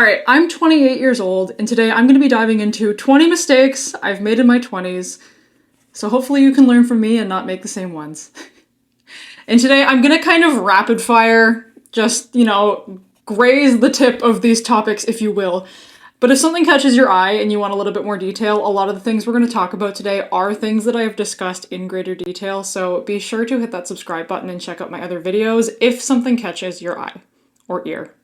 Alright, I'm 28 years old, and today I'm going to be diving into 20 mistakes I've made in my 20s, so hopefully you can learn from me and not make the same ones. And today I'm going to kind of rapid fire, just, graze the tip of these topics, if you will. But if something catches your eye and you want a little bit more detail, a lot of the things we're going to talk about today are things that I have discussed in greater detail, so be sure to hit that subscribe button and check out my other videos if something catches your eye or ear,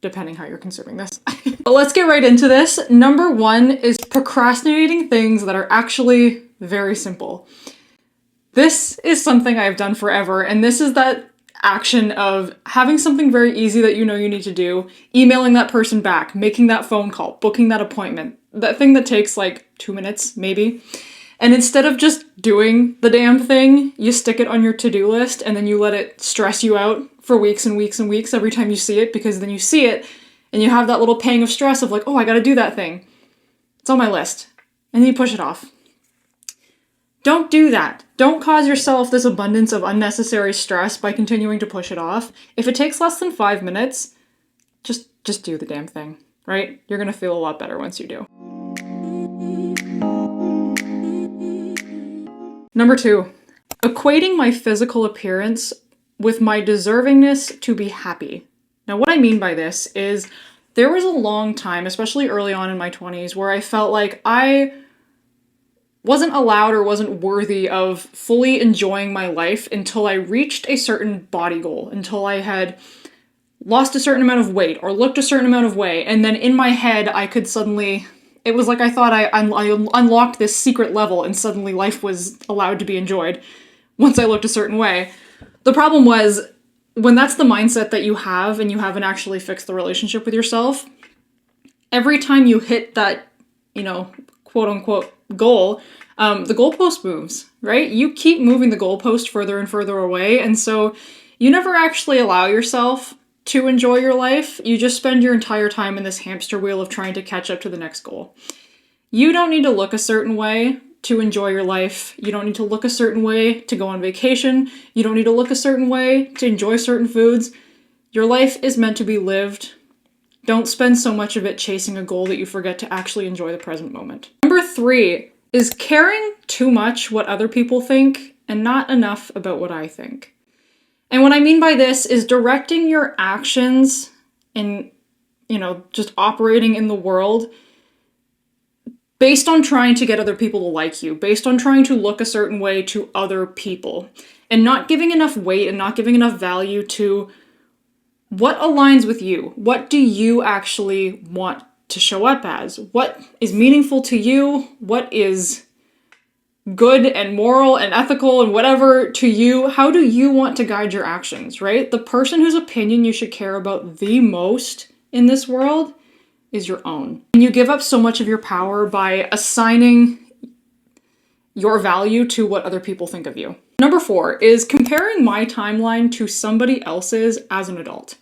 depending how you're consuming this. But let's get right into this. Number one is procrastinating things that are actually very simple. This is something I've done forever, and this is that action of having something very easy that you know you need to do, emailing that person back, making that phone call, booking that appointment, that thing that takes like 2 minutes, maybe. And instead of just doing the damn thing, you stick it on your to-do list and then you let it stress you out for weeks and weeks and weeks every time you see it, because then you see it and you have that little pang of stress of like, oh, I gotta do that thing. It's on my list. And then you push it off. Don't do that. Don't cause yourself this abundance of unnecessary stress by continuing to push it off. If it takes less than 5 minutes, just do the damn thing, right? You're gonna feel a lot better once you do. Number two, equating my physical appearance with my deservingness to be happy. Now, what I mean by this is there was a long time, especially early on in my 20s, where I felt like I wasn't allowed or wasn't worthy of fully enjoying my life until I reached a certain body goal, until I had lost a certain amount of weight or looked a certain amount of way. And then in my head, I could suddenly, it was like I thought I unlocked this secret level and suddenly life was allowed to be enjoyed once I looked a certain way. The problem was, when that's the mindset that you have and you haven't actually fixed the relationship with yourself, every time you hit that, quote unquote goal, the goalpost moves, right? You keep moving the goalpost further and further away, and so you never actually allow yourself to enjoy your life. You just spend your entire time in this hamster wheel of trying to catch up to the next goal. You don't need to look a certain way to enjoy your life. You don't need to look a certain way to go on vacation. You don't need to look a certain way to enjoy certain foods. Your life is meant to be lived. Don't spend so much of it chasing a goal that you forget to actually enjoy the present moment. Number three is caring too much what other people think and not enough about what I think. And what I mean by this is directing your actions and, just operating in the world based on trying to get other people to like you, based on trying to look a certain way to other people, and not giving enough weight and not giving enough value to what aligns with you. What do you actually want to show up as? What is meaningful to you? What is good and moral and ethical and whatever to you? How do you want to guide your actions, right? The person whose opinion you should care about the most in this world is your own. And you give up so much of your power by assigning your value to what other people think of you. Number four is comparing my timeline to somebody else's as an adult.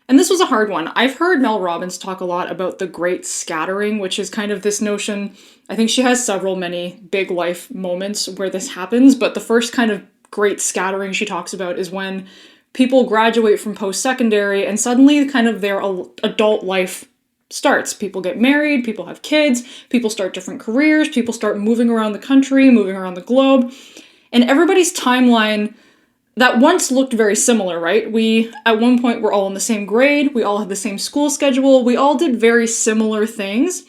And this was a hard one. I've heard Mel Robbins talk a lot about the great scattering, which is kind of this notion. I think she has many big life moments where this happens, but the first kind of great scattering she talks about is when people graduate from post-secondary and suddenly kind of their adult life starts. People get married, people have kids, people start different careers, people start moving around the country, moving around the globe, and everybody's timeline that once looked very similar, right? We, at one point, were all in the same grade, we all had the same school schedule, we all did very similar things.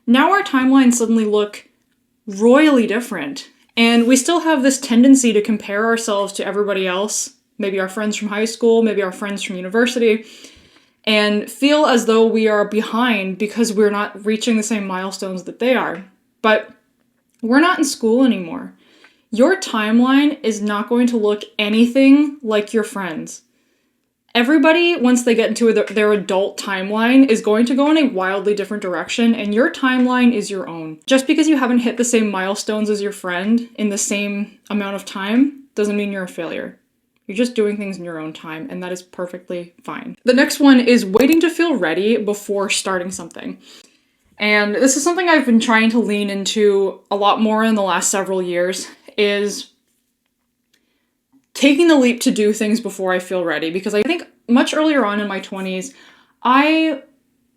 Now our timelines suddenly look royally different, and we still have this tendency to compare ourselves to everybody else, maybe our friends from high school, maybe our friends from university, and feel as though we are behind because we're not reaching the same milestones that they are. But we're not in school anymore. Your timeline is not going to look anything like your friends. Everybody, once they get into their adult timeline, is going to go in a wildly different direction, and your timeline is your own. Just because you haven't hit the same milestones as your friend in the same amount of time doesn't mean you're a failure. You're just doing things in your own time, and that is perfectly fine. The next one is waiting to feel ready before starting something. And this is something I've been trying to lean into a lot more in the last several years, is taking the leap to do things before I feel ready. Because I think much earlier on in my 20s, I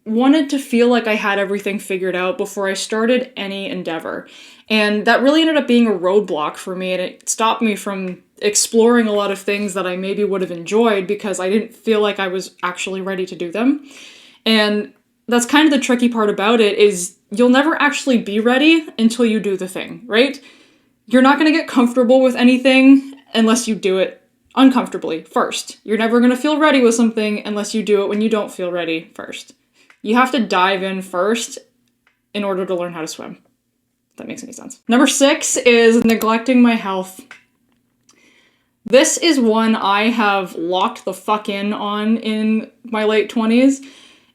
wanted to feel like I had everything figured out before I started any endeavor. And that really ended up being a roadblock for me, and it stopped me from exploring a lot of things that I maybe would have enjoyed because I didn't feel like I was actually ready to do them. And that's kind of the tricky part about it, is you'll never actually be ready until you do the thing, right? You're not going to get comfortable with anything unless you do it uncomfortably first. You're never going to feel ready with something unless you do it when you don't feel ready first. You have to dive in first in order to learn how to swim. If that makes any sense. Number 6 is neglecting my health. This is one I have locked the fuck in on in my late 20s,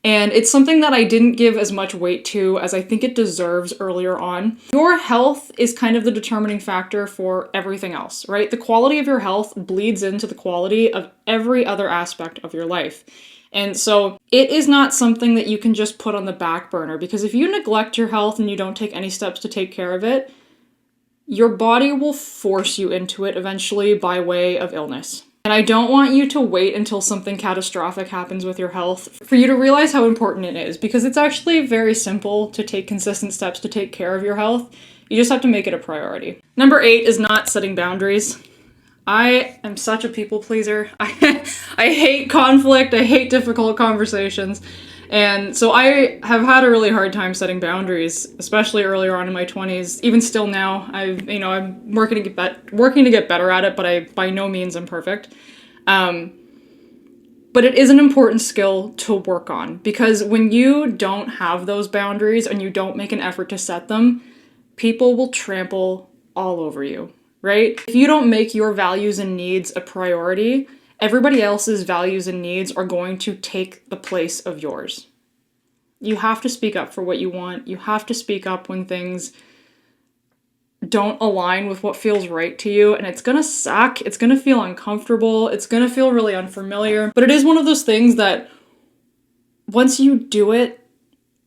and it's something that I didn't give as much weight to as I think it deserves earlier on. Your health is kind of the determining factor for everything else, right? The quality of your health bleeds into the quality of every other aspect of your life. And so it is not something that you can just put on the back burner, because if you neglect your health and you don't take any steps to take care of it, your body will force you into it eventually by way of illness. And I don't want you to wait until something catastrophic happens with your health for you to realize how important it is, because it's actually very simple to take consistent steps to take care of your health. You just have to make it a priority. Number 8 is not setting boundaries. I am such a people pleaser. I hate conflict. I hate difficult conversations. And so I have had a really hard time setting boundaries, especially earlier on in my 20s. Even still now, I'm working to get better at it, but I by no means am perfect. But it is an important skill to work on, because when you don't have those boundaries and you don't make an effort to set them, people will trample all over you, right? If you don't make your values and needs a priority, everybody else's values and needs are going to take the place of yours. You have to speak up for what you want. You have to speak up when things don't align with what feels right to you, and it's gonna suck. It's gonna feel uncomfortable. It's gonna feel really unfamiliar, but it is one of those things that once you do it,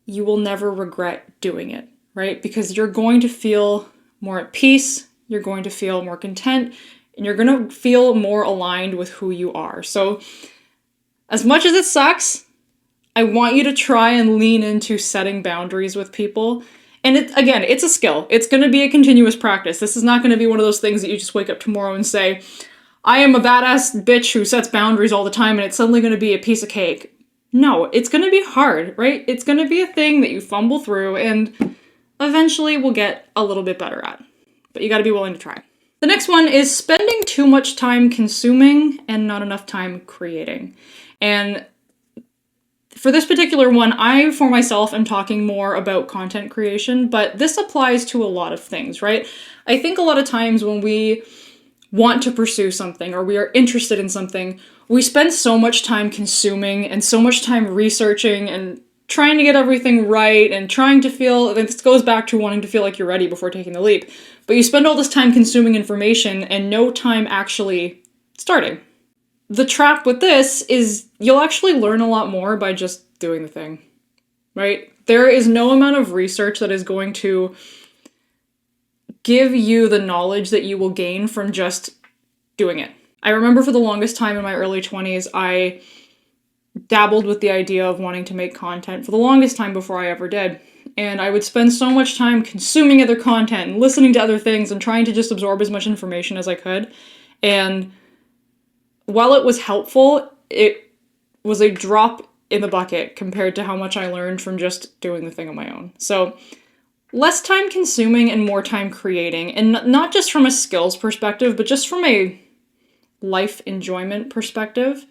you will never regret doing it, right? Because you're going to feel more at peace, you're going to feel more content, and you're going to feel more aligned with who you are. So as much as it sucks, I want you to try and lean into setting boundaries with people. And it's a skill. It's going to be a continuous practice. This is not going to be one of those things that you just wake up tomorrow and say, I am a badass bitch who sets boundaries all the time and it's suddenly going to be a piece of cake. No, it's going to be hard, right? It's going to be a thing that you fumble through and eventually will get a little bit better at. But you got to be willing to try. The next one is spending too much time consuming and not enough time creating. And for this particular one, I, for myself, am talking more about content creation, but this applies to a lot of things, right? I think a lot of times when we want to pursue something or we are interested in something, we spend so much time consuming and so much time researching and trying to get everything right and trying to feel, this goes back to wanting to feel like you're ready before taking the leap. But you spend all this time consuming information and no time actually starting. The trap with this is you'll actually learn a lot more by just doing the thing, right? There is no amount of research that is going to give you the knowledge that you will gain from just doing it. I remember for the longest time in my early 20s, I dabbled with the idea of wanting to make content for the longest time before I ever did. And I would spend so much time consuming other content and listening to other things and trying to just absorb as much information as I could. And while it was helpful, it was a drop in the bucket compared to how much I learned from just doing the thing on my own. So less time consuming and more time creating, and not just from a skills perspective, but just from a life enjoyment perspective.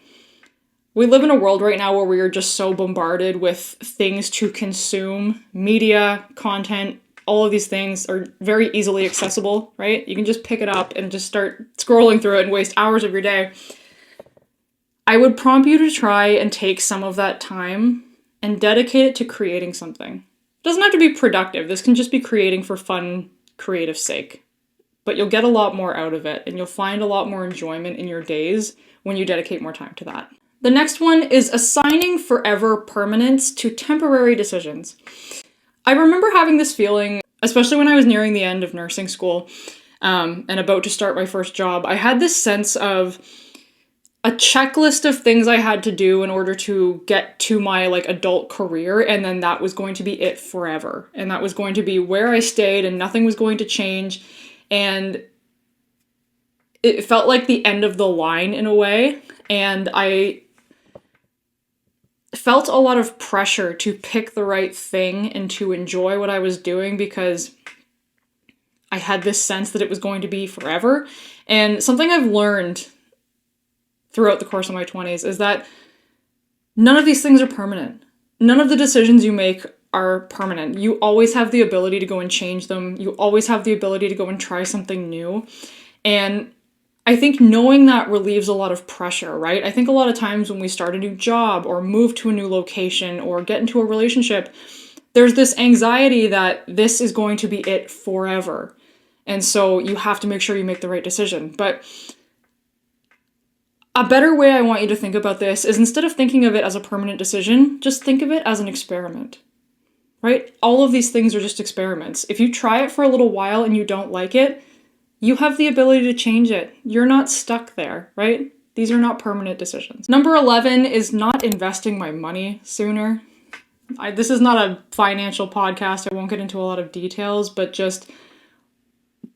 We live in a world right now where we are just so bombarded with things to consume. Media, content, all of these things are very easily accessible, right? You can just pick it up and just start scrolling through it and waste hours of your day. I would prompt you to try and take some of that time and dedicate it to creating something. It doesn't have to be productive. This can just be creating for fun, creative sake. But you'll get a lot more out of it, and you'll find a lot more enjoyment in your days when you dedicate more time to that. The next one is assigning forever permanence to temporary decisions. I remember having this feeling, especially when I was nearing the end of nursing school and about to start my first job. I had this sense of a checklist of things I had to do in order to get to my like adult career, and then that was going to be it forever. And that was going to be where I stayed and nothing was going to change. And it felt like the end of the line in a way. And I felt a lot of pressure to pick the right thing and to enjoy what I was doing because I had this sense that it was going to be forever. And something I've learned throughout the course of my 20s is that none of these things are permanent. None of the decisions you make are permanent. You always have the ability to go and change them. You always have the ability to go and try something new. And I think knowing that relieves a lot of pressure, right? I think a lot of times when we start a new job or move to a new location or get into a relationship, there's this anxiety that this is going to be it forever. And so you have to make sure you make the right decision. But a better way I want you to think about this is instead of thinking of it as a permanent decision, just think of it as an experiment, right? All of these things are just experiments. If you try it for a little while and you don't like it, you have the ability to change it. You're not stuck there, right? These are not permanent decisions. Number 11 is not investing my money sooner. This is not a financial podcast. I won't get into a lot of details, but just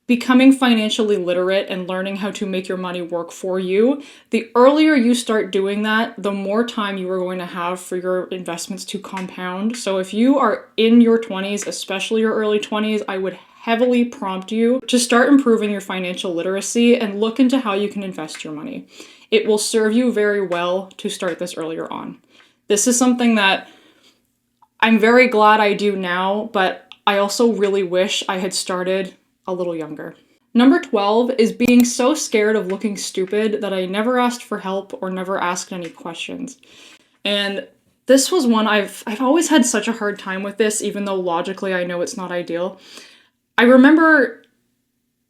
becoming financially literate and learning how to make your money work for you. The earlier you start doing that, the more time you are going to have for your investments to compound. So if you are in your 20s, especially your early 20s, I would heavily prompt you to start improving your financial literacy and look into how you can invest your money. It will serve you very well to start this earlier on. This is something that I'm very glad I do now, but I also really wish I had started a little younger. Number 12 is being so scared of looking stupid that I never asked for help or never asked any questions. And this was one I've always had such a hard time with this, even though logically I know it's not ideal. I remember,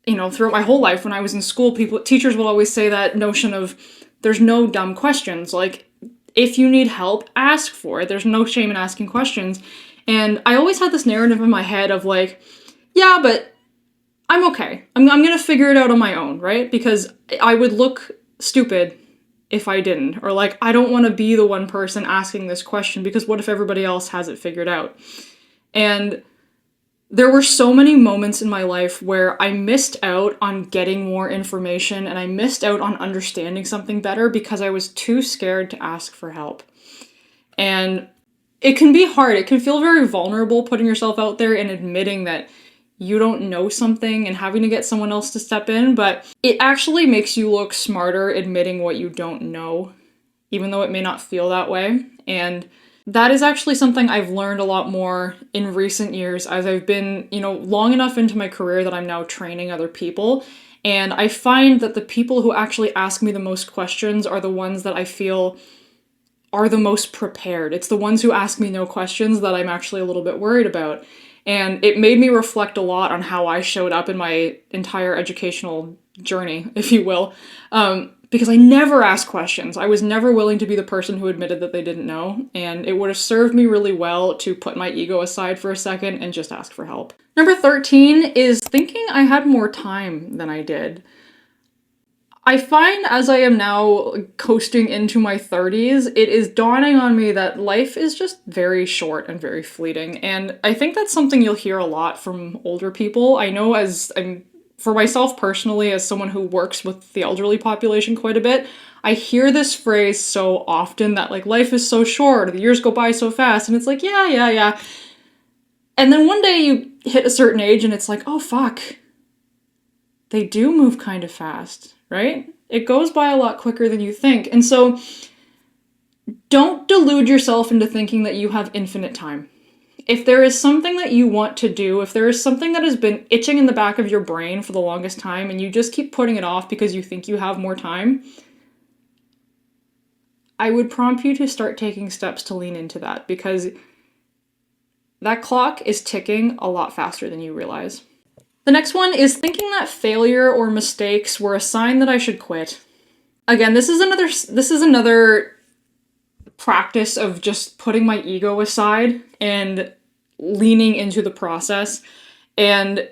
throughout my whole life when I was in school, teachers will always say that notion of there's no dumb questions. Like, if you need help, ask for it. There's no shame in asking questions. And I always had this narrative in my head of like, yeah, but I'm okay. I'm going to figure it out on my own, right? Because I would look stupid if I didn't. Or like, I don't want to be the one person asking this question because what if everybody else has it figured out? And there were so many moments in my life where I missed out on getting more information and I missed out on understanding something better because I was too scared to ask for help. And it can be hard. It can feel very vulnerable putting yourself out there and admitting that you don't know something and having to get someone else to step in, but it actually makes you look smarter admitting what you don't know, even though it may not feel that way. And that is actually something I've learned a lot more in recent years as I've been, long enough into my career that I'm now training other people. And I find that the people who actually ask me the most questions are the ones that I feel are the most prepared. It's the ones who ask me no questions that I'm actually a little bit worried about. And it made me reflect a lot on how I showed up in my entire educational journey, if you will, because I never asked questions. I was never willing to be the person who admitted that they didn't know, and it would have served me really well to put my ego aside for a second and just ask for help. Number 13 is thinking I had more time than I did. I find as I am now coasting into my 30s, it is dawning on me that life is just very short and very fleeting. And I think that's something you'll hear a lot from older people. I know for myself personally, as someone who works with the elderly population quite a bit, I hear this phrase so often that like life is so short, or the years go by so fast, and it's like, yeah. And then one day you hit a certain age and it's like, oh fuck, they do move kind of fast. Right? It goes by a lot quicker than you think. And so don't delude yourself into thinking that you have infinite time. If there is something that you want to do, if there is something that has been itching in the back of your brain for the longest time and you just keep putting it off because you think you have more time, I would prompt you to start taking steps to lean into that because that clock is ticking a lot faster than you realize. The next one is thinking that failure or mistakes were a sign that I should quit. Again, this is another practice of just putting my ego aside and leaning into the process. And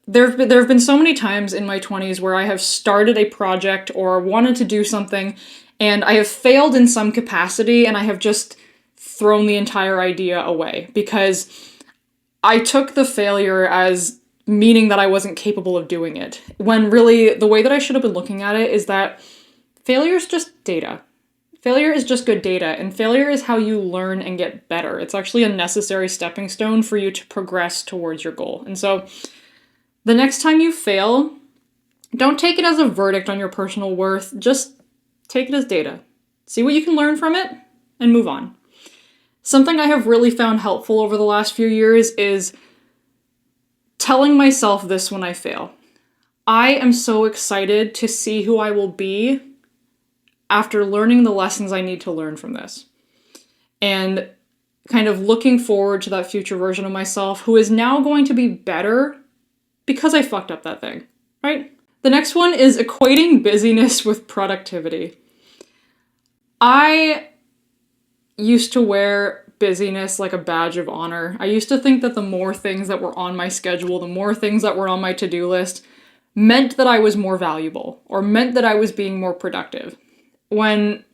there have been so many times in my 20s where I have started a project or wanted to do something And I have failed in some capacity, and I have just thrown the entire idea away because I took the failure as meaning that I wasn't capable of doing it. When really, the way that I should have been looking at it is that failure is just data. Failure is just good data, and failure is how you learn and get better. It's actually a necessary stepping stone for you to progress towards your goal. And so, the next time you fail, don't take it as a verdict on your personal worth. Just take it as data. See what you can learn from it, and move on. Something I have really found helpful over the last few years is telling myself this when I fail. I am so excited to see who I will be after learning the lessons I need to learn from this. And kind of looking forward to that future version of myself who is now going to be better because I fucked up that thing, right? The next one is equating busyness with productivity. I used to wear busyness like a badge of honor. I used to think that the more things that were on my schedule, the more things that were on my to-do list, meant that I was more valuable or meant that I was being more productive. When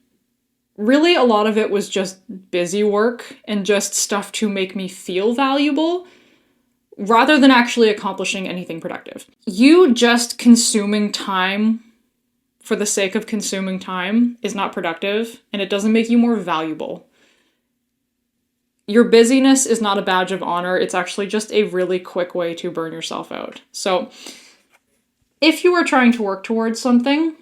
really a lot of it was just busy work and just stuff to make me feel valuable rather than actually accomplishing anything productive. You just consuming time for the sake of consuming time is not productive, and it doesn't make you more valuable. Your busyness is not a badge of honor. It's actually just a really quick way to burn yourself out. So if you are trying to work towards something,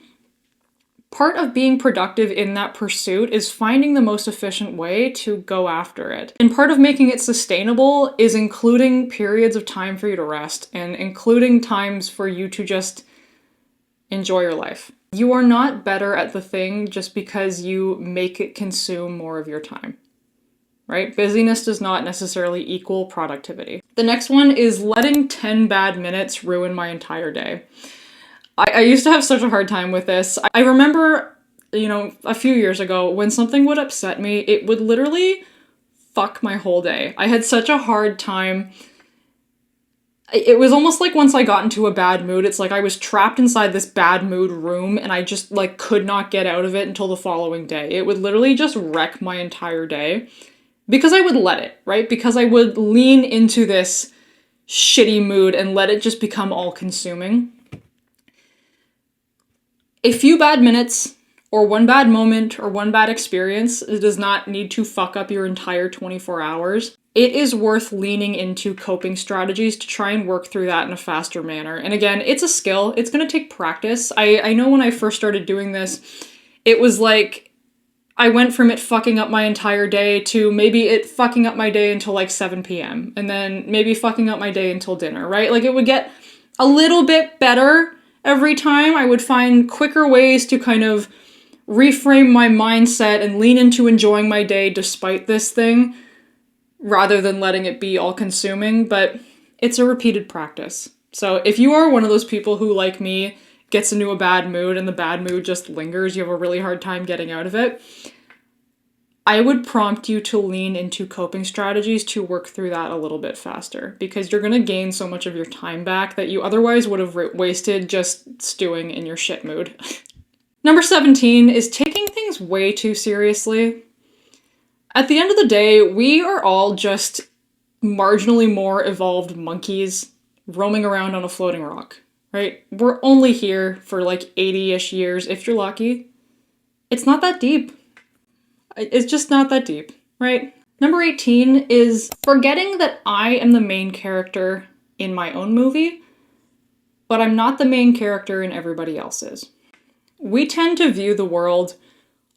part of being productive in that pursuit is finding the most efficient way to go after it. And part of making it sustainable is including periods of time for you to rest and including times for you to just enjoy your life. You are not better at the thing just because you make it consume more of your time, right? Busyness does not necessarily equal productivity. The next one is letting 10 bad minutes ruin my entire day. I used to have such a hard time with this. I remember, a few years ago when something would upset me, it would literally fuck my whole day. I had such a hard time. It was almost like once I got into a bad mood, it's like I was trapped inside this bad mood room and I just could not get out of it until the following day. It would literally just wreck my entire day because I would let it, right? Because I would lean into this shitty mood and let it just become all consuming. A few bad minutes or one bad moment or one bad experience does not need to fuck up your entire 24 hours. It is worth leaning into coping strategies to try and work through that in a faster manner. And again, it's a skill. It's going to take practice. I know when I first started doing this, it was like I went from it fucking up my entire day to maybe it fucking up my day until 7 p.m. and then maybe fucking up my day until dinner, right? It would get a little bit better every time. I would find quicker ways to kind of reframe my mindset and lean into enjoying my day despite this thing, rather than letting it be all consuming, but it's a repeated practice. So if you are one of those people who, like me, gets into a bad mood and the bad mood just lingers, you have a really hard time getting out of it, I would prompt you to lean into coping strategies to work through that a little bit faster, because you're going to gain so much of your time back that you otherwise would have wasted just stewing in your shit mood. Number 17 is taking things way too seriously. At the end of the day, we are all just marginally more evolved monkeys roaming around on a floating rock, right? We're only here for 80-ish years, if you're lucky. It's not that deep. It's just not that deep, right? Number 18 is forgetting that I am the main character in my own movie, but I'm not the main character in everybody else's. We tend to view the world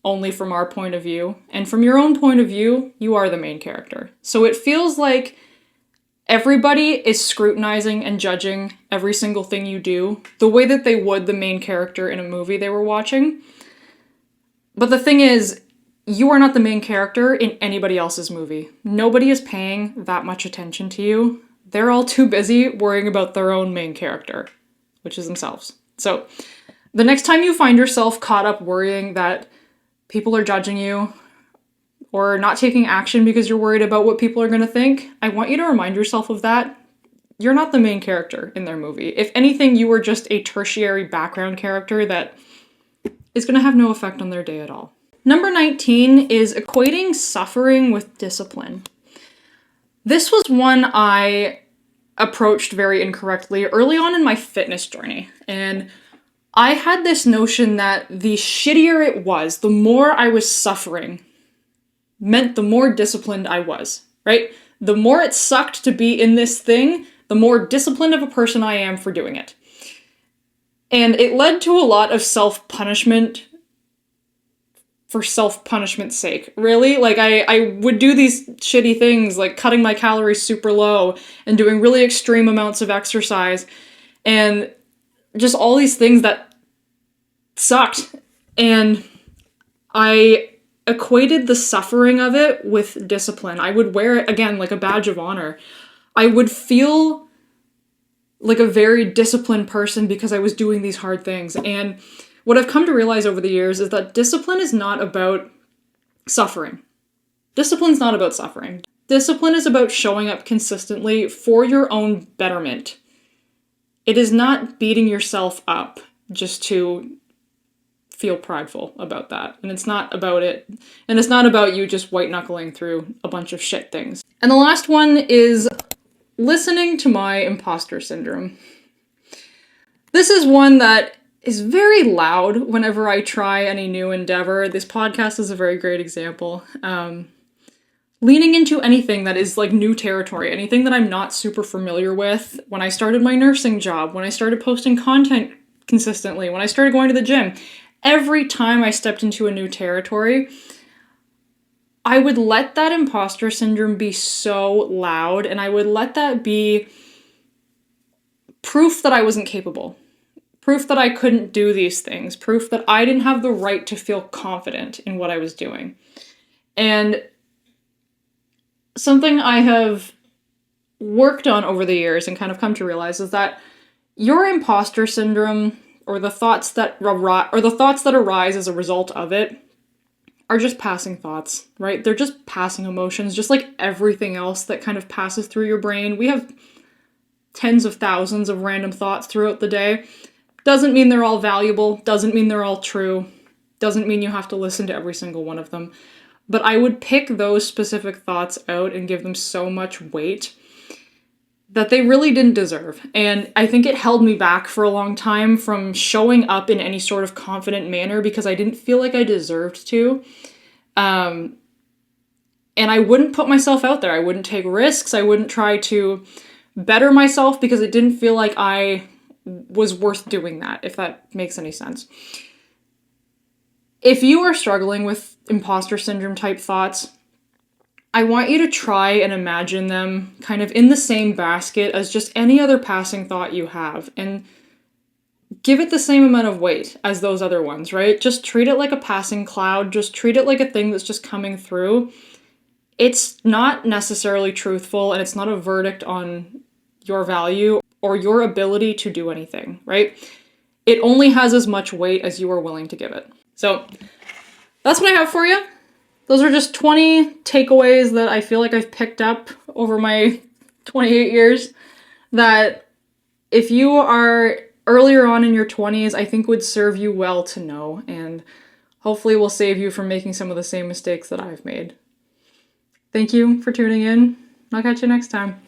only from our point of view, and from your own point of view, you are the main character. So it feels like everybody is scrutinizing and judging every single thing you do the way that they would the main character in a movie they were watching. But the thing is, you are not the main character in anybody else's movie. Nobody is paying that much attention to you. They're all too busy worrying about their own main character, which is themselves. So the next time you find yourself caught up worrying that people are judging you or not taking action because you're worried about what people are going to think, I want you to remind yourself of that. You're not the main character in their movie. If anything, you are just a tertiary background character that is going to have no effect on their day at all. Number 19 is equating suffering with discipline. This was one I approached very incorrectly early on in my fitness journey. And I had this notion that the shittier it was, the more I was suffering, meant the more disciplined I was, right? The more it sucked to be in this thing, the more disciplined of a person I am for doing it. And it led to a lot of self-punishment for self-punishment's sake. Really? Like, I would do these shitty things, like cutting my calories super low and doing really extreme amounts of exercise and just all these things that sucked. And I equated the suffering of it with discipline. I would wear it, again, like a badge of honor. I would feel like a very disciplined person because I was doing these hard things. And what I've come to realize over the years is that discipline is not about suffering. Discipline's not about suffering. Discipline is about showing up consistently for your own betterment. It is not beating yourself up just to feel prideful about that. And it's not about it. And it's not about you just white knuckling through a bunch of shit things. And the last one is listening to my imposter syndrome. This is one that is very loud whenever I try any new endeavor. This podcast is a very great example. Leaning into anything that is like new territory, anything that I'm not super familiar with. When I started my nursing job, when I started posting content consistently, when I started going to the gym, every time I stepped into a new territory, I would let that imposter syndrome be so loud, and I would let that be proof that I wasn't capable. Proof that I couldn't do these things. Proof that I didn't have the right to feel confident in what I was doing. And something I have worked on over the years and kind of come to realize is that your imposter syndrome, or the thoughts that arise as a result of it, are just passing thoughts, right? They're just passing emotions, just like everything else that kind of passes through your brain. We have tens of thousands of random thoughts throughout the day. Doesn't mean they're all valuable, doesn't mean they're all true, doesn't mean you have to listen to every single one of them. But I would pick those specific thoughts out and give them so much weight that they really didn't deserve. And I think it held me back for a long time from showing up in any sort of confident manner because I didn't feel like I deserved to. And I wouldn't put myself out there. I wouldn't take risks. I wouldn't try to better myself because it didn't feel like I was worth doing that, if that makes any sense. If you are struggling with imposter syndrome type thoughts, I want you to try and imagine them kind of in the same basket as just any other passing thought you have, and give it the same amount of weight as those other ones, right? Just treat it like a passing cloud. Just treat it like a thing that's just coming through. It's not necessarily truthful, and it's not a verdict on your value or your ability to do anything, right? It only has as much weight as you are willing to give it. So that's what I have for you. Those are just 20 takeaways that I feel like I've picked up over my 28 years that if you are earlier on in your 20s, I think would serve you well to know, and hopefully will save you from making some of the same mistakes that I've made. Thank you for tuning in. I'll catch you next time.